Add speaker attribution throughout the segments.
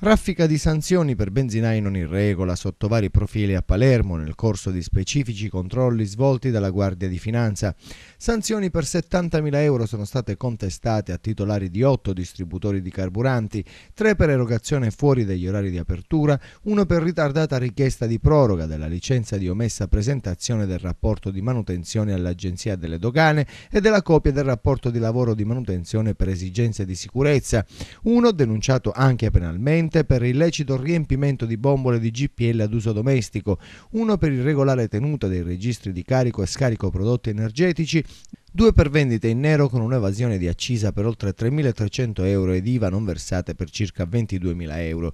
Speaker 1: Raffica di sanzioni per benzinai non in regola sotto vari profili a Palermo nel corso di specifici controlli svolti dalla Guardia di Finanza. Sanzioni per 70.000 euro sono state contestate a titolari di 8 distributori di carburanti, 3 per erogazione fuori dagli orari di apertura, 1 per ritardata richiesta di proroga della licenza di omessa presentazione del rapporto di manutenzione all'Agenzia delle Dogane e della copia del rapporto di lavoro di manutenzione per esigenze di sicurezza, 1 denunciato anche penalmente per illecito riempimento di bombole di GPL ad uso domestico, 1 per irregolare tenuta dei registri di carico e scarico prodotti energetici, 2 per vendite in nero con un'evasione di accisa per oltre 3.300 euro ed IVA non versate per circa 22.000 euro.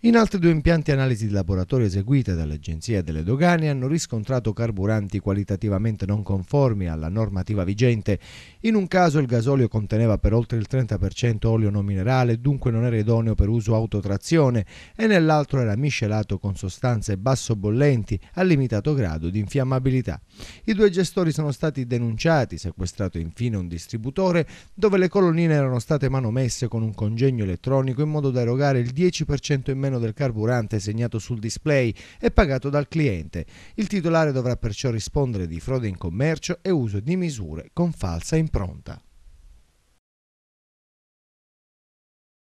Speaker 1: In altri 2 impianti analisi di laboratorio eseguite dall'Agenzia delle Dogane hanno riscontrato carburanti qualitativamente non conformi alla normativa vigente. In un caso il gasolio conteneva per oltre il 30% olio non minerale e dunque non era idoneo per uso autotrazione, e nell'altro era miscelato con sostanze bassobollenti a limitato grado di infiammabilità. I 2 gestori sono stati denunciati, sequestrato infine un distributore dove le colonnine erano state manomesse con un congegno elettronico in modo da erogare il 10% in meno del carburante segnato sul display e pagato dal cliente. Il titolare dovrà perciò rispondere di frode in commercio e uso di misure con falsa impronta.